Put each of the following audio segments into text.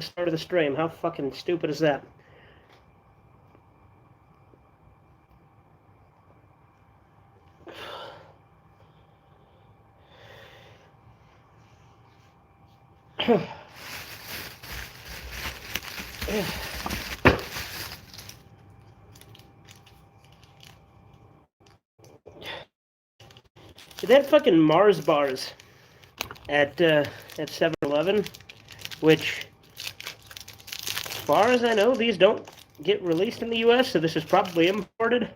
the start of the stream. How fucking stupid is that? They had fucking Mars bars at 7-Eleven, which, as far as I know, these don't get released in the U.S., so this is probably imported.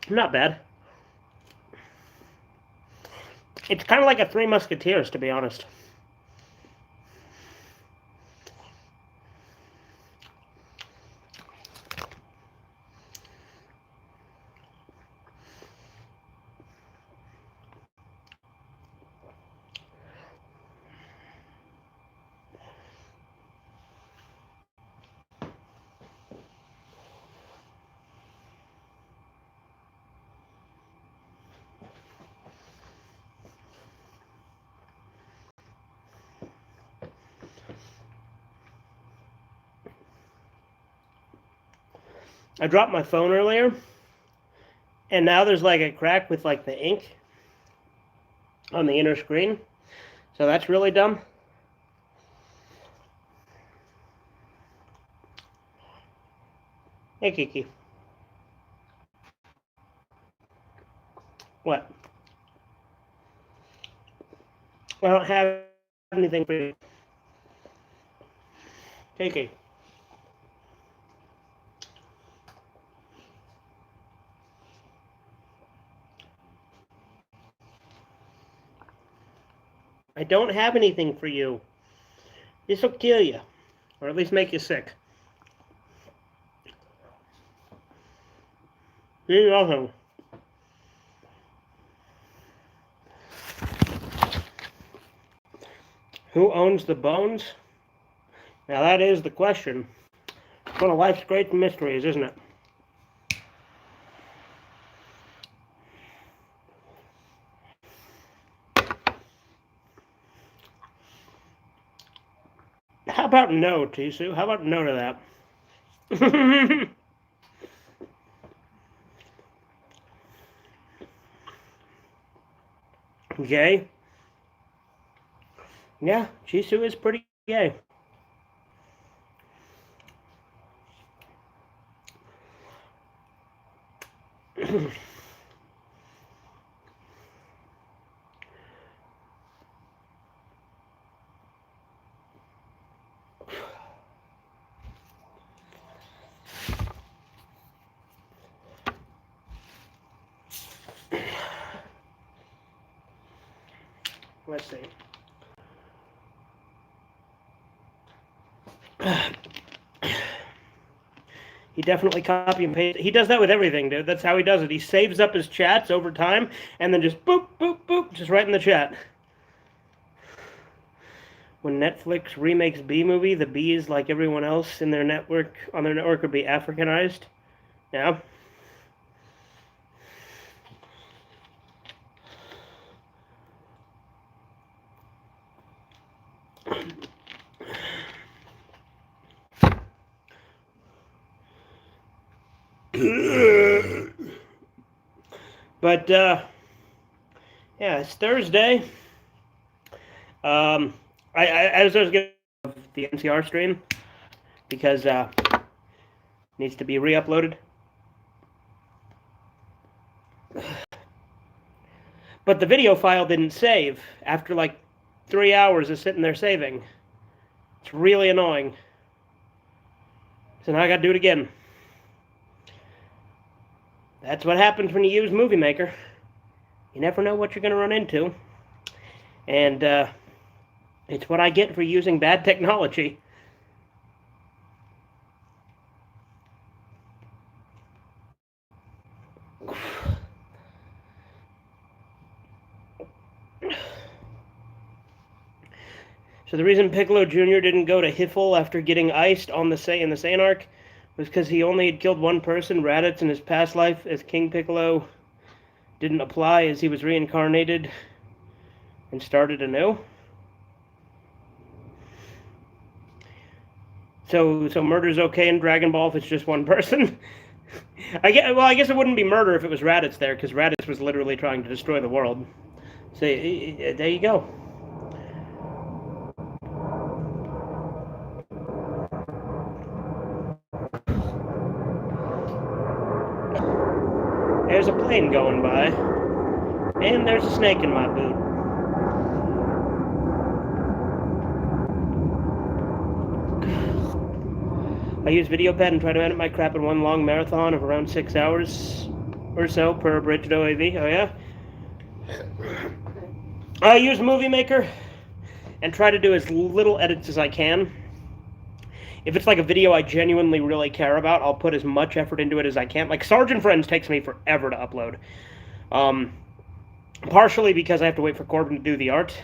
Not bad. It's kind of like a Three Musketeers, to be honest. I dropped my phone earlier, and now there's like a crack with like the ink on the inner screen. So that's really dumb. Hey, Kiki. What? I don't have anything for you. Kiki. I don't have anything for you. This will kill you, or at least make you sick. You're welcome. Who owns the bones? Now that is the question. It's one of life's great mysteries, isn't it? How about no, Tisu? How about no to that? Gay? Yeah, Jisoo is pretty gay. Let's see. He definitely copy and paste. He does that with everything, dude. That's how he does it. He saves up his chats over time and then just boop, boop, boop, just right in the chat. When Netflix remakes B movie, the B's, like everyone else in their network, on their network, would be Africanized. Yeah. But yeah, it's Thursday. As I was getting the NCR stream because needs to be re-uploaded. But the video file didn't save after like 3 hours of sitting there saving. It's really annoying. So now I gotta do it again. That's what happens when you use Movie Maker. You never know what you're gonna run into. And it's what I get for using bad technology. So the reason Piccolo Jr. didn't go to Hiffle after getting iced in the Saiyan arc was because he only had killed one person, Raditz, in his past life, as King Piccolo didn't apply as he was reincarnated and started anew. So murder's okay in Dragon Ball if it's just one person? I guess it wouldn't be murder if it was Raditz there, because Raditz was literally trying to destroy the world. So there you go. There's a plane going by, and there's a snake in my boot. I use VideoPad and try to edit my crap in one long marathon of around 6 hours or so per abridged OAV. Oh yeah? I use Movie Maker and try to do as little edits as I can. If it's like a video I genuinely really care about, I'll put as much effort into it as I can. Like Sergeant Friends takes me forever to upload. Partially because I have to wait for Corbin to do the art,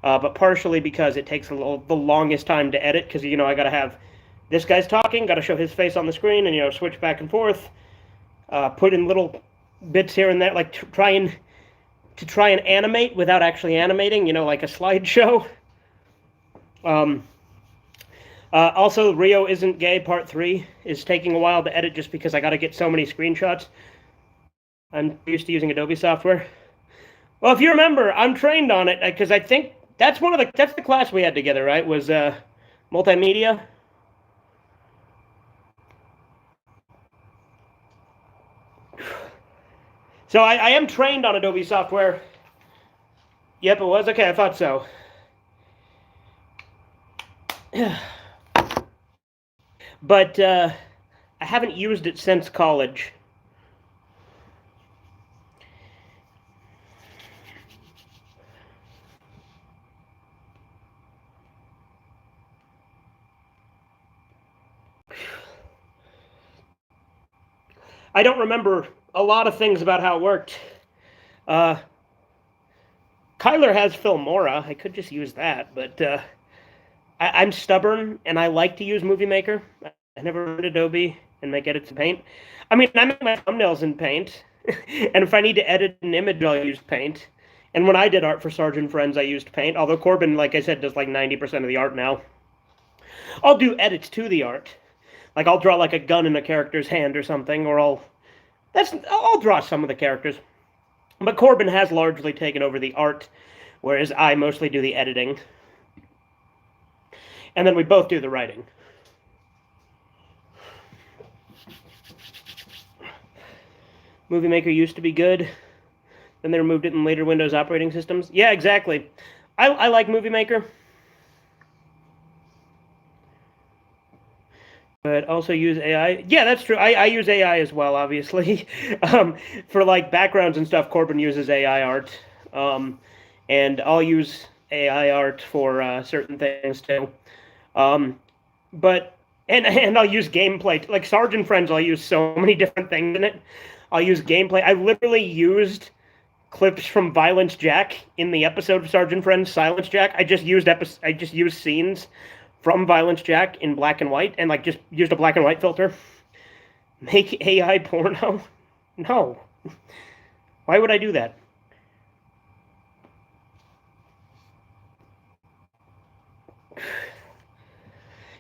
but partially because it takes the longest time to edit, because, I gotta have this guy's talking, gotta show his face on the screen, and, switch back and forth, put in little bits here and there, like try and animate without actually animating, like a slideshow. Also, Rio Isn't Gay Part 3 is taking a while to edit just because I got to get so many screenshots. I'm used to using Adobe software. Well, if you remember, I'm trained on it because I think that's the class we had together, right? Was multimedia. So I am trained on Adobe software. Yep, it was. Okay, I thought so. But I haven't used it since college. I don't remember a lot of things about how it worked. Kyler has Filmora. I could just use that, but I'm stubborn, and I like to use Movie Maker. I never read Adobe and make edits in Paint. I mean, I make my thumbnails in Paint, and if I need to edit an image, I'll use Paint. And when I did art for Sergeant Friends, I used Paint, although Corbin, like I said, does like 90% of the art now. I'll do edits to the art. Like, I'll draw like a gun in a character's hand or something, or I'll draw some of the characters. But Corbin has largely taken over the art, whereas I mostly do the editing. And then we both do the writing. Movie Maker used to be good. Then they removed it in later Windows operating systems. Yeah, exactly. I like Movie Maker. But also use AI. Yeah, that's true. I use AI as well, obviously. For like backgrounds and stuff, Corbin uses AI art. And I'll use AI art for certain things too. But I'll use gameplay. Like Sergeant Friends, I'll use so many different things in it. I'll use gameplay. I literally used clips from Violence Jack in the episode of Sergeant Friends Silence Jack. I just used scenes from Violence Jack in black and white, and like just used a black and white filter. Make AI porno? No. Why would I do that?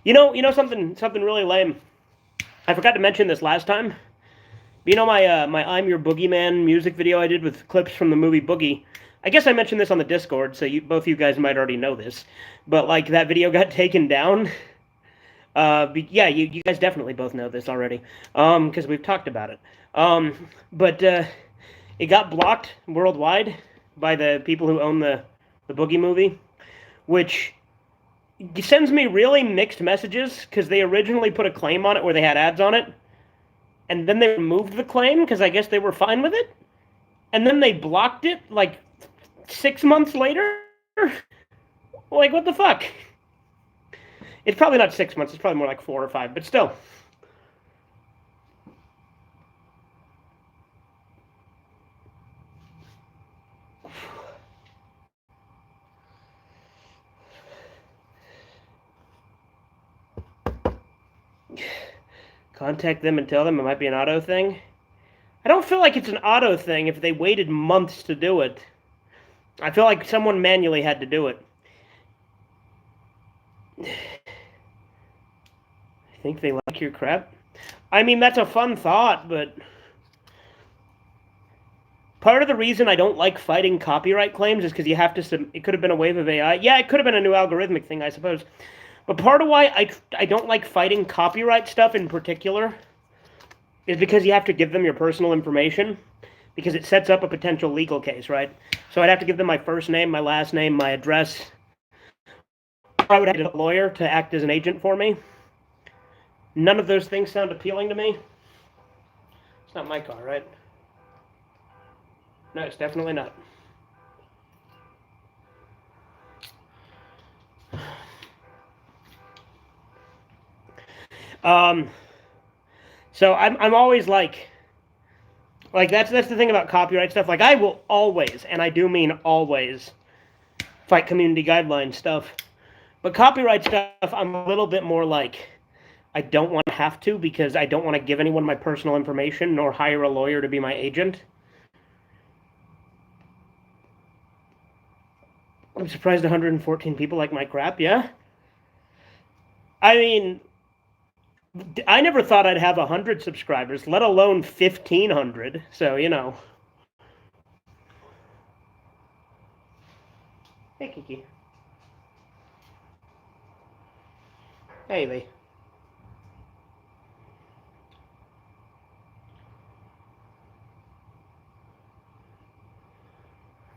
You know something really lame. I forgot to mention this last time. You know my I'm Your Boogeyman music video I did with clips from the movie Boogie? I guess I mentioned this on the Discord, so both you guys might already know this. But like that video got taken down. Yeah, you guys definitely both know this already, because we've talked about it. But it got blocked worldwide by the people who own the Boogie movie, which sends me really mixed messages, because they originally put a claim on it where they had ads on it, and then they removed the claim because I guess they were fine with it, and then they blocked it like 6 months later. Like, what the fuck? It's probably not 6 months. It's probably more like 4 or 5, but still. Contact them and tell them it might be an auto thing. I don't feel like it's an auto thing if they waited months to do it. I feel like someone manually had to do it. I think they like your crap. I mean, that's a fun thought, but part of the reason I don't like fighting copyright claims is because you have to. It could have been a wave of AI. Yeah, it could have been a new algorithmic thing, I suppose. But part of why I don't like fighting copyright stuff in particular is because you have to give them your personal information, because it sets up a potential legal case, right? So I'd have to give them my first name, my last name, my address. I would have a lawyer to act as an agent for me. None of those things sound appealing to me. It's not my car, right? No, it's definitely not. So I'm always like that's the thing about copyright stuff. Like I will always, and I do mean always, fight community guideline stuff. But copyright stuff, I'm a little bit more like, I don't want to have to, because I don't want to give anyone my personal information nor hire a lawyer to be my agent. I'm surprised 114 people like my crap, yeah? I mean, I never thought I'd have 100 subscribers, let alone 1,500. So, you know. Hey, Kiki. Hey, Lee.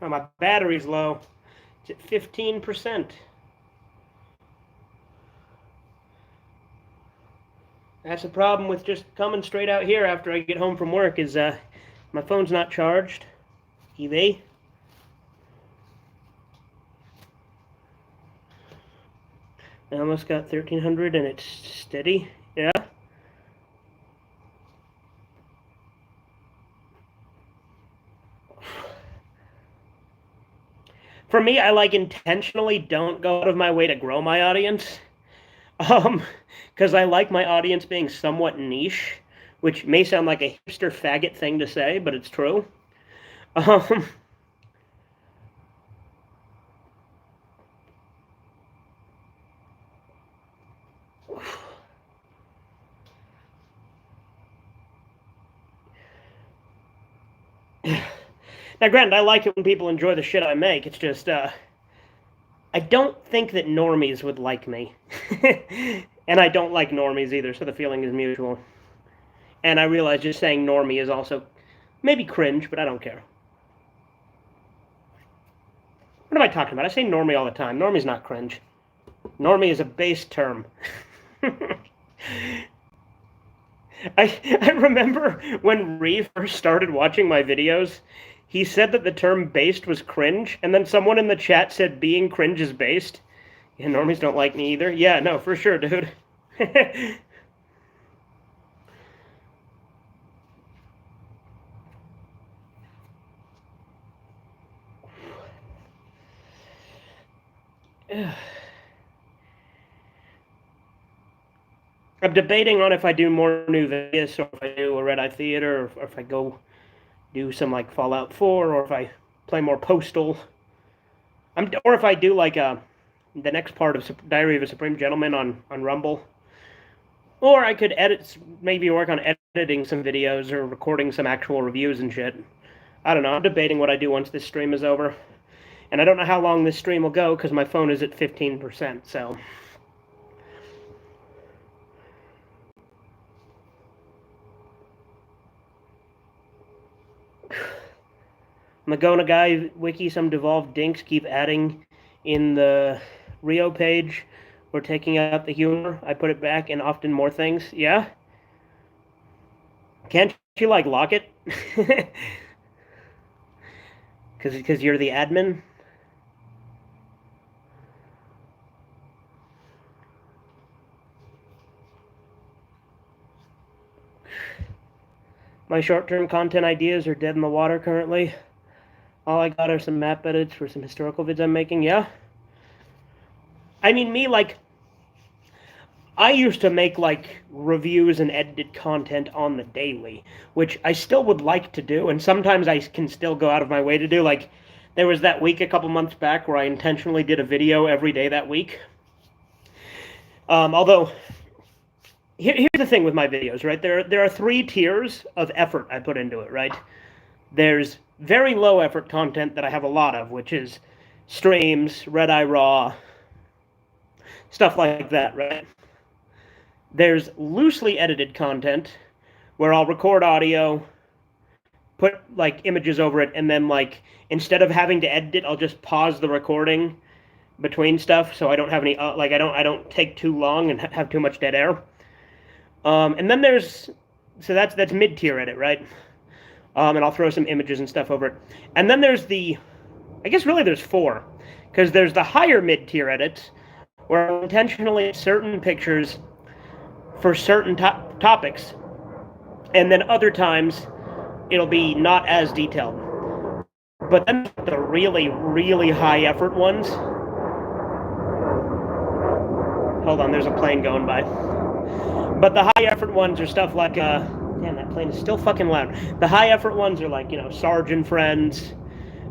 Oh, my battery's low. It's at 15%. That's the problem with just coming straight out here after I get home from work is my phone's not charged. EV. I almost got 1,300 and it's steady. Yeah. For me, I intentionally don't go out of my way to grow my audience. Because I like my audience being somewhat niche, which may sound like a hipster faggot thing to say, but it's true. Now, granted, I like it when people enjoy the shit I make. It's just, I don't think that normies would like me. And I don't like normies either, so the feeling is mutual. And I realize just saying normie is also maybe cringe, but I don't care. What am I talking about? I say normie all the time. Normie's not cringe. Normie is a base term. I remember when Reeve first started watching my videos, he said that the term based was cringe, and then someone in the chat said being cringe is based. Yeah, normies don't like me either. Yeah, no, for sure, dude. I'm debating on if I do more New Vegas, or if I do a Red Eye Theater, or if I go do some like Fallout 4, or if I play more Postal. Or if I do like the next part of Diary of a Supreme Gentleman on Rumble. Or I could maybe work on editing some videos or recording some actual reviews and shit. I don't know. I'm debating what I do once this stream is over. And I don't know how long this stream will go because my phone is at 15%, so. Magona Guy Wiki, some devolved dinks keep adding in the Rio page. We're taking out the humor. I put it back and often more things. Yeah? Can't you, like, lock it? Because you're the admin? My short-term content ideas are dead in the water currently. All I got are some map edits for some historical vids I'm making. Yeah? I mean, me, like, I used to make like reviews and edited content on the daily, which I still would like to do, and sometimes I can still go out of my way to do. Like, there was that week a couple months back where I intentionally did a video every day that week. Although, here's the thing with my videos, right? There are three tiers of effort I put into it, right? There's very low effort content that I have a lot of, which is streams, Red Eye Raw, stuff like that, right? There's loosely edited content where I'll record audio, put like images over it, and then like instead of having to edit it, I'll just pause the recording between stuff so I don't have any like I don't take too long and have too much dead air. And then there's that's mid-tier edit, right? And I'll throw some images and stuff over it. And then there's I guess really there's four, because there's the higher mid-tier edits where I'll intentionally certain pictures for certain topics, and then other times it'll be not as detailed. But then the really, really high effort ones. Hold on, there's a plane going by. But the high effort ones are stuff like, damn, that plane is still fucking loud. The high effort ones are like, Sarge and Friends.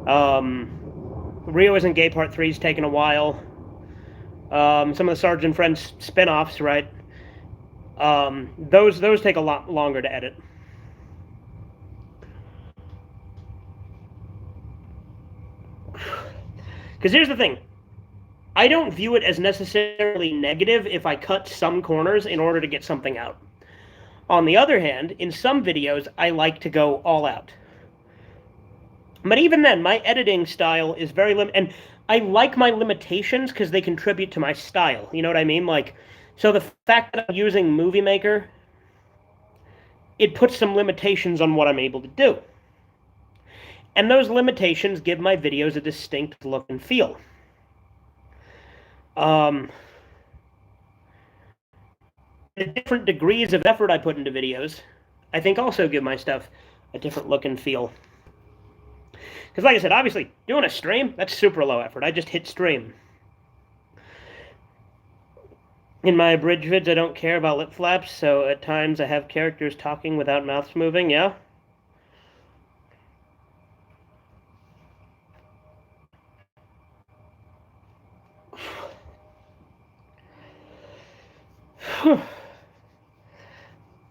Rio Isn't Gay Part 3 is taking a while. Some of the Sarge and Friends spin-offs, right? Those take a lot longer to edit. Because here's the thing. I don't view it as necessarily negative if I cut some corners in order to get something out. On the other hand, in some videos, I like to go all out. But even then, my editing style is very limited. And I like my limitations because they contribute to my style. You know what I mean? Like, so the fact that I'm using Movie Maker, it puts some limitations on what I'm able to do. And those limitations give my videos a distinct look and feel. The different degrees of effort I put into videos, I think also give my stuff a different look and feel. Because like I said, obviously, doing a stream, that's super low effort. I just hit stream. In my abridged vids, I don't care about lip flaps, so at times I have characters talking without mouths moving, yeah?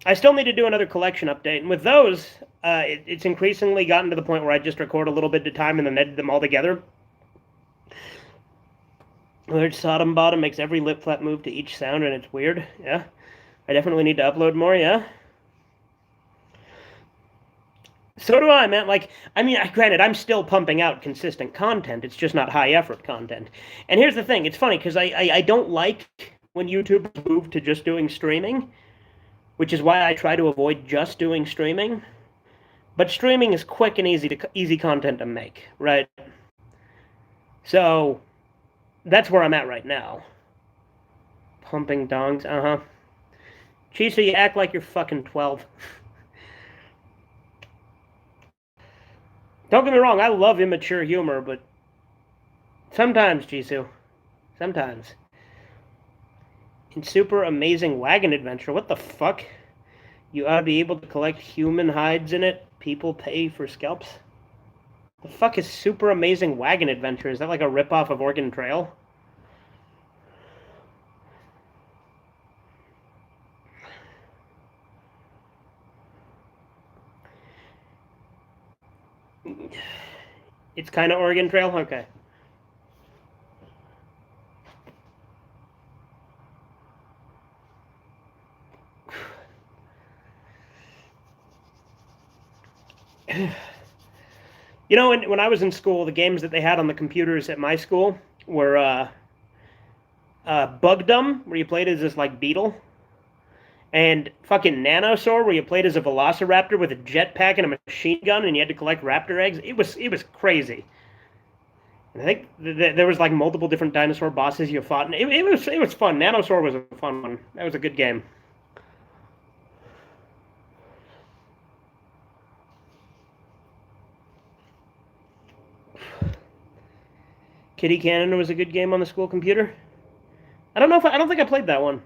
I still need to do another collection update, and with those, it's increasingly gotten to the point where I just record a little bit at a time and then edit them all together. Weird Sodom Bottom makes every lip flap move to each sound, and it's weird. Yeah, I definitely need to upload more. Yeah. So do I, man. Like, I mean, granted, I'm still pumping out consistent content. It's just not high effort content. And here's the thing: it's funny because I don't like when YouTube move to just doing streaming, which is why I try to avoid just doing streaming. But streaming is quick and easy content to make, right? So that's where I'm at right now. Pumping dongs, Chisa, you act like you're fucking 12. Don't get me wrong, I love immature humor, but sometimes, Jisoo. Sometimes. In Super Amazing Wagon Adventure, what the fuck? You ought to be able to collect human hides in it. People pay for scalps. The fuck is Super Amazing Wagon Adventure? Is that like a ripoff of Oregon Trail? It's kind of Oregon Trail? Okay. You know, when I was in school, the games that they had on the computers at my school were Bugdom, where you played as this like beetle, and fucking Nanosaur, where you played as a velociraptor with a jetpack and a machine gun, and you had to collect raptor eggs. It was crazy. And I think there was like multiple different dinosaur bosses you fought, and it was fun. Nanosaur was a fun one. That was a good game. Kitty Cannon was a good game on the school computer. I don't think I played that one.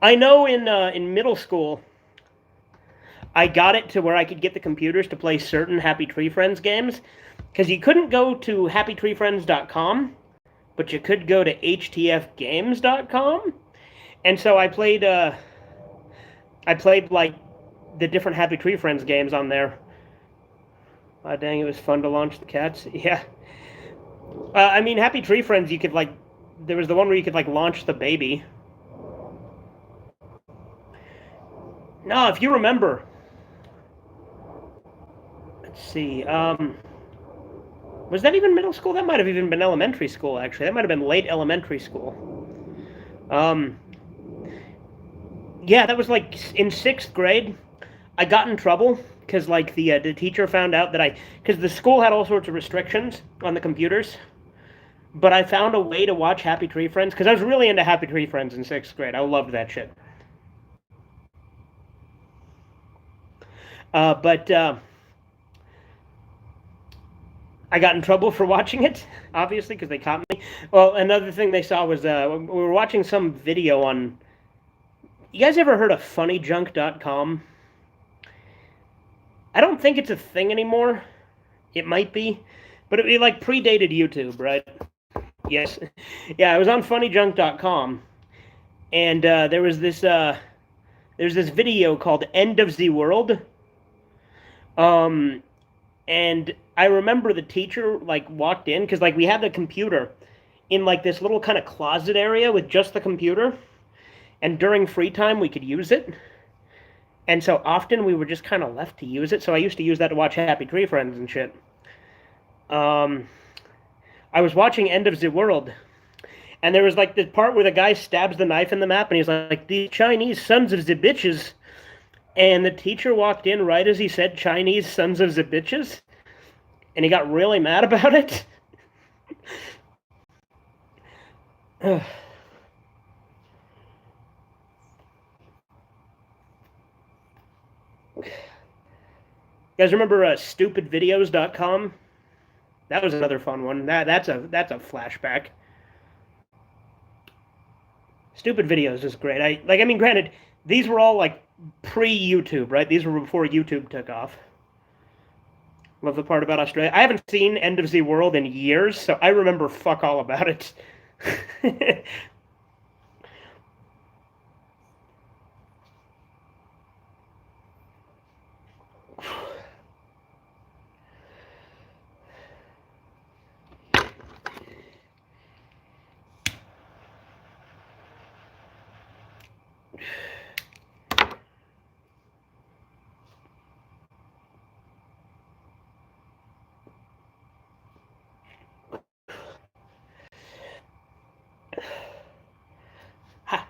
I know in middle school, I got it to where I could get the computers to play certain Happy Tree Friends games, because you couldn't go to happytreefriends.com, but you could go to htfgames.com, and so I played like the different Happy Tree Friends games on there. Dang, it was fun to launch the cats. Yeah. I mean, Happy Tree Friends, you could like, there was the one where you could like launch the baby. No, if you remember, let's see. Was that even middle school? That might have even been elementary school. Actually, that might have been late elementary school. Yeah, that was like in 6th grade. I got in trouble because like the teacher found out that because the school had all sorts of restrictions on the computers, but I found a way to watch Happy Tree Friends because I was really into Happy Tree Friends in 6th grade. I loved that shit. But I got in trouble for watching it, obviously, because they caught me. Well, another thing they saw was we were watching some video on. You guys ever heard of funnyjunk.com? I don't think it's a thing anymore. It might be, but it like predated YouTube, right? Yes. Yeah, I was on funnyjunk.com, and there's this video called End of the World. And I remember the teacher like walked in because like we had the computer in like this little kind of closet area with just the computer, and during free time we could use it. And so often we were just kind of left to use it. So I used to use that to watch Happy Tree Friends and shit. I was watching End of the World, and there was like the part where the guy stabs the knife in the map, and he's like, "The Chinese sons of the bitches." And the teacher walked in right as he said Chinese sons of the bitches, and he got really mad about it. You guys remember stupidvideos.com? That was another fun one. That's a flashback. Stupid Videos is great. I mean, granted, these were all like pre-YouTube, right? These were before YouTube took off. Love the part about Australia. I haven't seen End of the World in years, so I remember fuck all about it. Ha!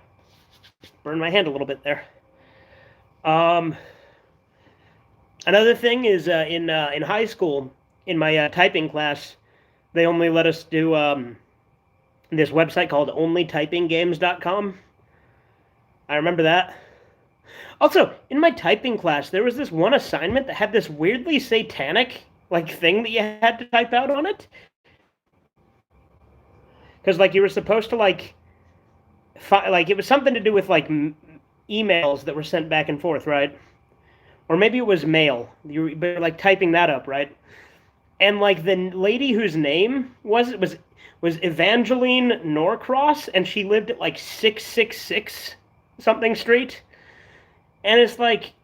Burned my hand a little bit there. Another thing is in high school, in my typing class, they only let us do this website called onlytypinggames.com. I remember that. Also, in my typing class, there was this one assignment that had this weirdly satanic like thing that you had to type out on it. Because like you were supposed to like it was something to do with like emails that were sent back and forth, right? Or maybe it was mail. You were like typing that up, right? And like the lady whose name was Evangeline Norcross, and she lived at like 666 something street. And it's like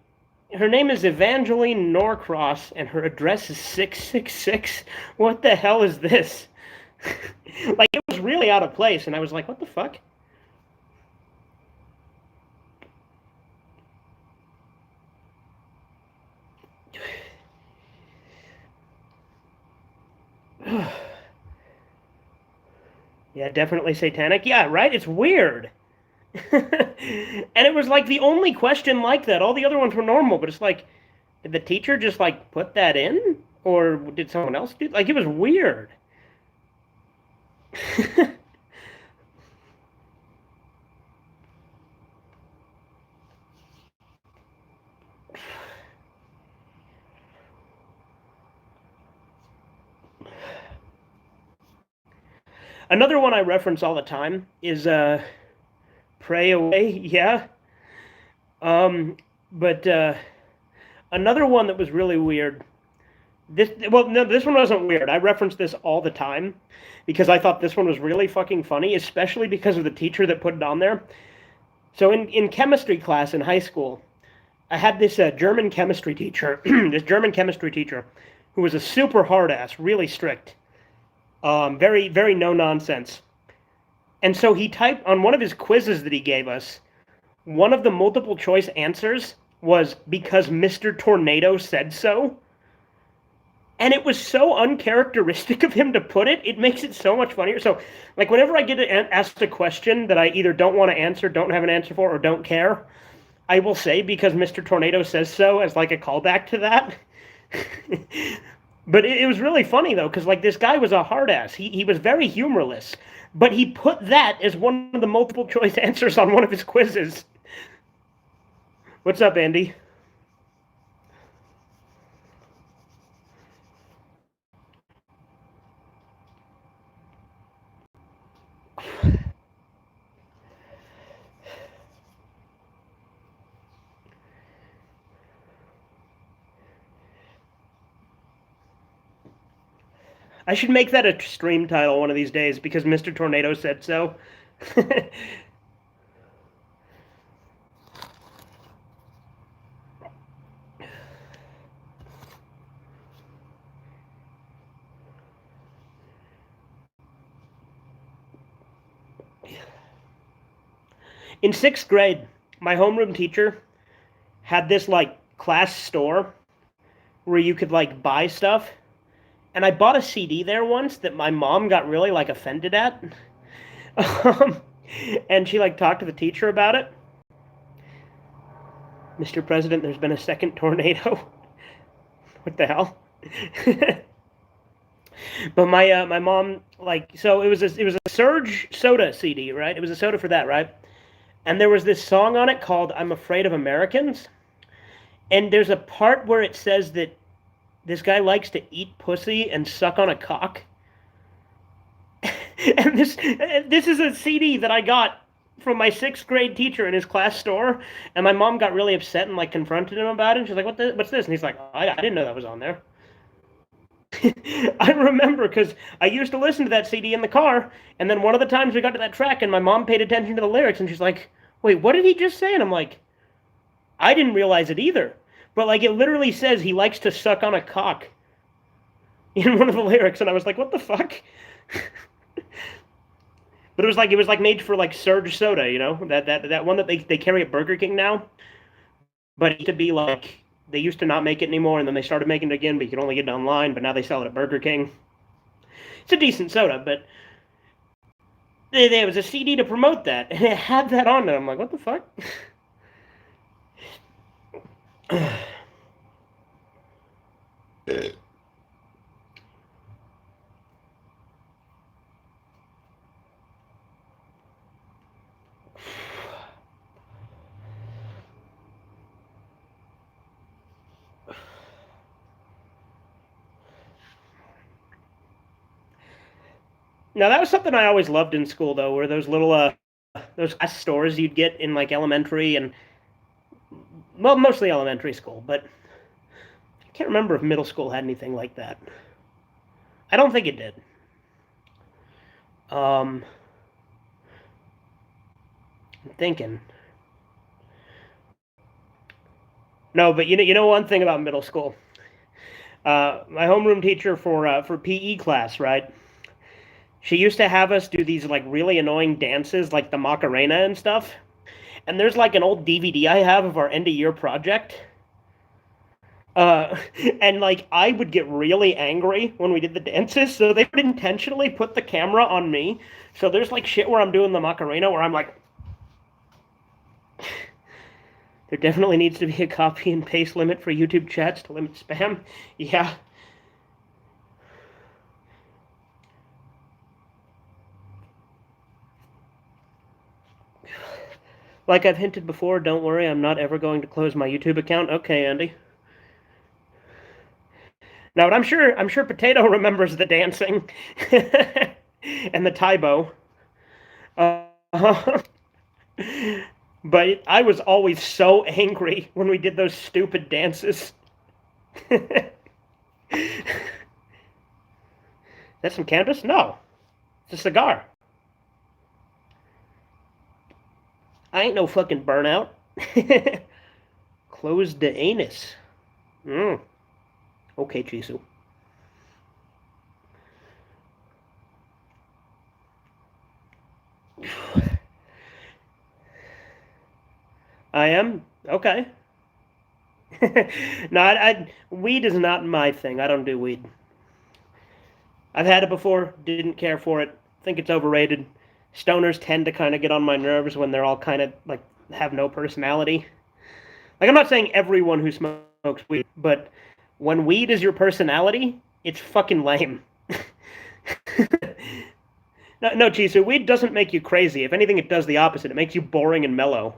her name is Evangeline Norcross, and her address is 666. What the hell is this? Like it was really out of place, and I was like, what the fuck? Yeah, definitely satanic. Yeah, right? It's weird. And it was like the only question like that. All the other ones were normal, but it's like, did the teacher just like put that in? Or did someone else do like it was weird. Another one I reference all the time is Pray Away. Yeah. But another one that was really weird. No, this one wasn't weird. I reference this all the time because I thought this one was really fucking funny, especially because of the teacher that put it on there. So in chemistry class in high school, I had this German chemistry teacher, this German chemistry teacher, who was a super hard ass, really strict, very very no nonsense. And so he typed on one of his quizzes that he gave us. One of the multiple choice answers was because Mr. Tornado said so. And it was so uncharacteristic of him to put it. It makes it so much funnier. So, like, whenever I get asked a question that I either don't want to answer, don't have an answer for, or don't care, I will say because Mr. Tornado says so as like a callback to that. But it was really funny though, because like this guy was a hard ass. He was very humorless, but he put that as one of the multiple choice answers on one of his quizzes. What's up, Andy? I should make that a stream title one of these days because Mr. Tornado said so. In 6th grade, my homeroom teacher had this like class store where you could like buy stuff. And I bought a CD there once that my mom got really like offended at. And she like talked to the teacher about it. Mr. President, there's been a second tornado. What the hell? But my mom like so it was a Surge soda CD, right? It was a soda for that, right? And there was this song on it called "I'm Afraid of Americans," and there's a part where it says that this guy likes to eat pussy and suck on a cock. And this is a CD that I got from my 6th grade teacher in his class store, and my mom got really upset and like confronted him about it. And she's like, what's this?" And he's like, I didn't know that was on there. I remember because I used to listen to that CD in the car, and then one of the times we got to that track, and my mom paid attention to the lyrics, and she's like, "Wait, what did he just say?" And I'm like, "I didn't realize it either." But like it literally says he likes to suck on a cock in one of the lyrics, and I was like, "What the fuck?" But it was like made for like Surge soda, you know, that one that they carry at Burger King now. But it used to be like they used to not make it anymore, and then they started making it again, but you could only get it online. But now they sell it at Burger King. It's a decent soda, but there was a CD to promote that, and it had that on it. I'm like, what the fuck? Now that was something I always loved in school, though, were those little those stores you'd get in like elementary and well, mostly elementary school, but I can't remember if middle school had anything like that. I don't think it did. I'm thinking. No, but you know one thing about middle school. My homeroom teacher for PE class, right? She used to have us do these like really annoying dances, like the Macarena and stuff. And there's like an old DVD I have of our end of year project. Uh, and like I would get really angry when we did the dances, so they would intentionally put the camera on me. So there's like shit where I'm doing the Macarena where I'm like, there definitely needs to be a copy and paste limit for YouTube chats to limit spam. Yeah. Like I've hinted before, don't worry, I'm not ever going to close my YouTube account. Okay, Andy. Now, I'm sure Potato remembers the dancing and the Tybo. But I was always so angry when we did those stupid dances. That's some cannabis? No. It's a cigar. I ain't no fucking burnout. Closed the anus. Okay, Chisu. I am? Okay. No, weed is not my thing. I don't do weed. I've had it before, didn't care for it. Think it's overrated. Stoners tend to kind of get on my nerves when they're all kind of like have no personality. Like, I'm not saying everyone who smokes weed, but when weed is your personality, it's fucking lame. No, Chisu, weed doesn't make you crazy. If anything, it does the opposite. It makes you boring and mellow.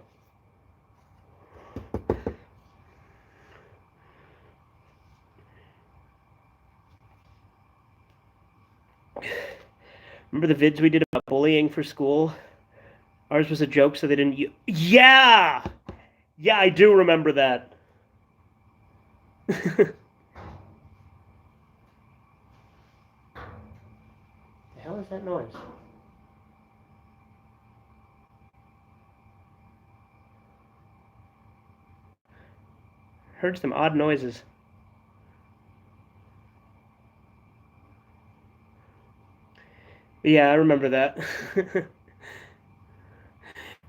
Remember the vids we did about bullying for school? Ours was a joke, so they didn't. Yeah! Yeah, I do remember that. The hell is that noise? Heard some odd noises. Yeah, I remember that.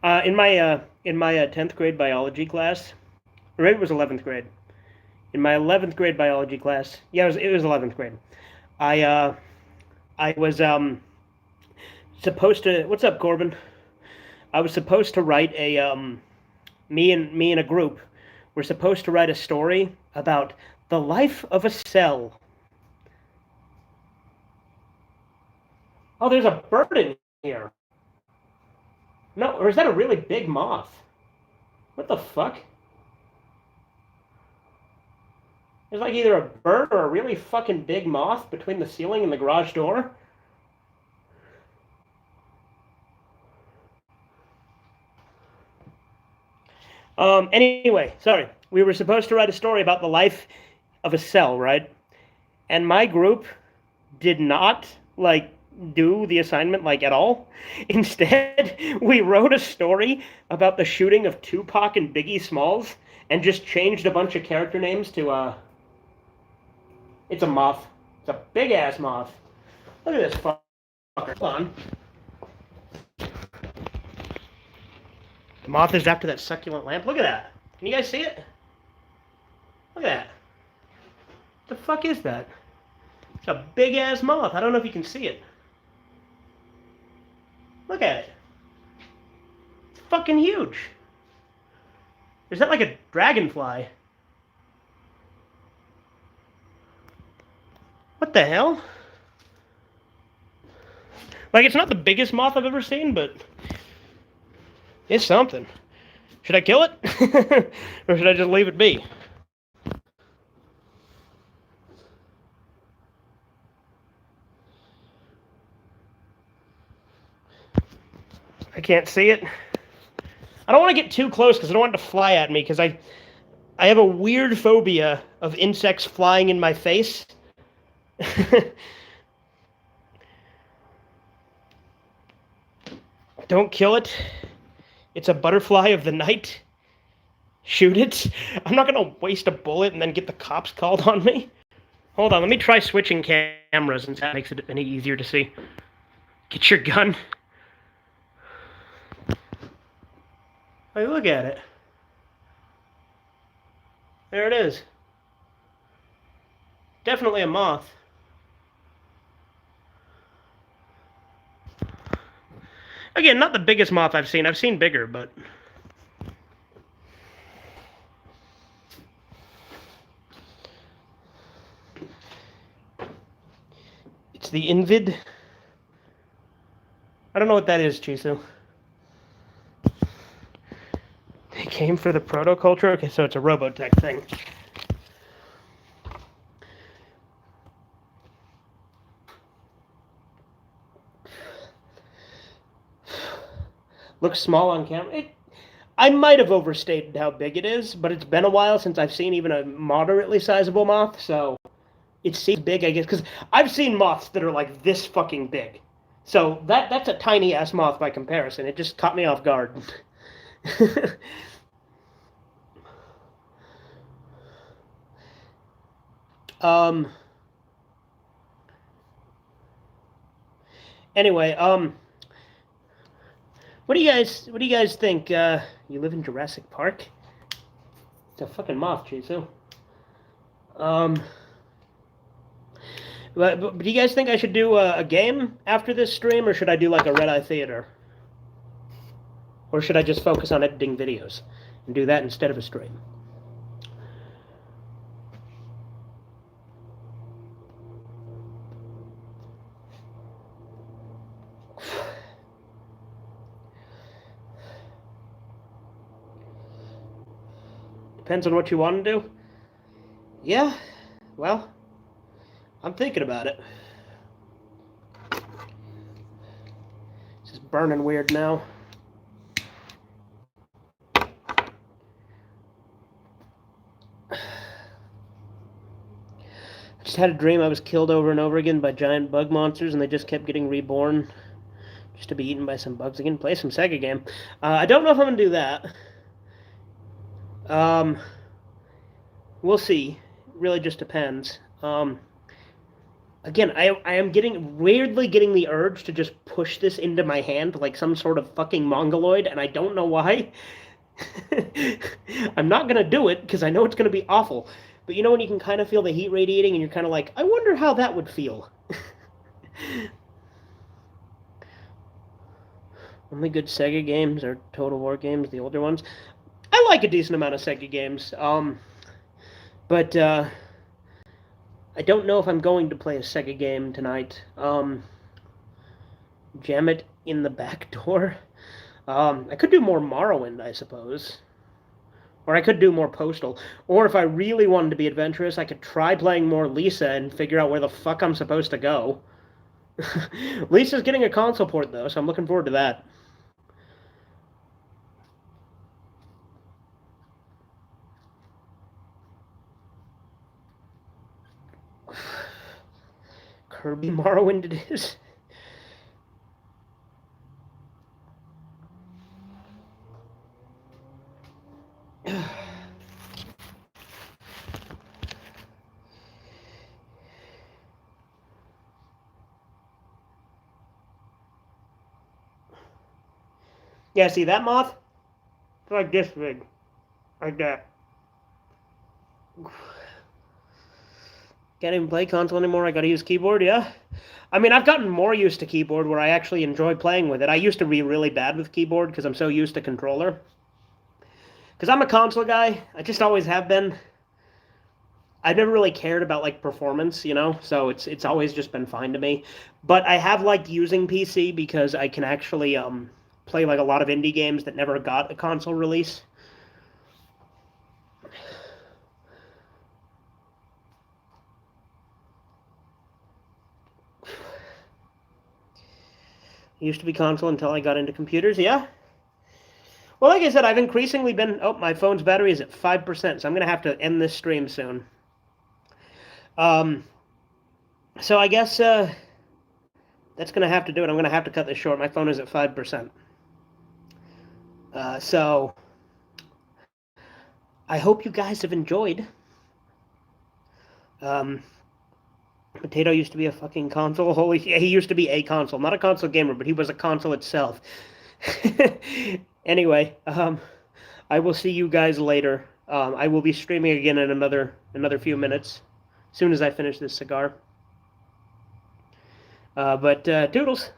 In my 10th grade biology class, or maybe it was 11th grade. In my 11th grade biology class, yeah, it was 11th grade. I was supposed to. What's up, Corbin? I was supposed to write a me and a group were supposed to write a story about the life of a cell. Oh, there's a bird in here. No, or is that a really big moth? What the fuck? There's like either a bird or a really fucking big moth between the ceiling and the garage door. Anyway, sorry. We were supposed to write a story about the life of a cell, right? And my group did not like do the assignment like at all. Instead, we wrote a story about the shooting of Tupac and Biggie Smalls and just changed a bunch of character names to it's a moth. It's a big ass moth. Look at this fucker. Hold on. The moth is after that succulent lamp. Look at that. Can you guys see it? Look at that. What the fuck is that? It's a big ass moth. I don't know if you can see it. Look at it. It's fucking huge. Is that like a dragonfly? What the hell? Like, it's not the biggest moth I've ever seen, but it's something. Should I kill it? Or should I just leave it be? I can't see it. I don't want to get too close because I don't want it to fly at me because I have a weird phobia of insects flying in my face. Don't kill it. It's a butterfly of the night. Shoot it. I'm not going to waste a bullet and then get the cops called on me. Hold on, let me try switching cameras and that makes it any easier to see. Get your gun. Hey, look at it. There it is. Definitely a moth. Again, not the biggest moth I've seen. I've seen bigger, but... It's the Invid. I don't know what that is, Chisu. They came for the proto-culture? Okay, so it's a Robotech thing. Looks small on camera. I might have overstated how big it is, but it's been a while since I've seen even a moderately sizable moth, so it seems big, I guess, because I've seen moths that are like this fucking big. So that's a tiny ass moth by comparison. It just caught me off guard. um. Anyway, what do you guys think? You live in Jurassic Park? It's a fucking moth, Chisu. But do you guys think I should do a game after this stream, or should I do like a Red Eye Theater? Or should I just focus on editing videos and do that instead of a stream? Depends on what you want to do. Yeah, well, I'm thinking about it. It's just burning weird now. I just had a dream I was killed over and over again by giant bug monsters, and they just kept getting reborn just to be eaten by some bugs again. Play some Sega game. I don't know if I'm going to do that. We'll see. It really just depends. Again, I am weirdly getting the urge to just push this into my hand like some sort of fucking mongoloid, and I don't know why. I'm not gonna do it because I know it's gonna be awful. But you know when you can kind of feel the heat radiating and you're kind of like, I wonder how that would feel. Only good Sega games are Total War games, the older ones. I like a decent amount of Sega games, but I don't know if I'm going to play a Sega game tonight. Jam it in the back door. I could do more Morrowind, I suppose. Or I could do more Postal. Or if I really wanted to be adventurous, I could try playing more Lisa and figure out where the fuck I'm supposed to go. Lisa's getting a console port, though, so I'm looking forward to that. Kirby Morrowind it is. Yeah, see that moth? It's like this big. Like that. Can't even play console anymore. I gotta use keyboard, yeah? I mean, I've gotten more used to keyboard where I actually enjoy playing with it. I used to be really bad with keyboard because I'm so used to controller. Because I'm a console guy. I just always have been. I've never really cared about, like, performance, you know? So it's always just been fine to me. But I have liked using PC because I can actually play, like, a lot of indie games that never got a console release. Used to be console until I got into computers, yeah? Well, like I said, I've increasingly been... Oh, my phone's battery is at 5%, so I'm going to have to end this stream soon. So I guess that's going to have to do it. I'm going to have to cut this short. My phone is at 5%. So I hope you guys have enjoyed. Potato used to be a fucking console. Holy, he used to be a console, not a console gamer, but he was a console itself. Anyway, I will see you guys later. I will be streaming again in another few minutes, as soon as I finish this cigar. But toodles.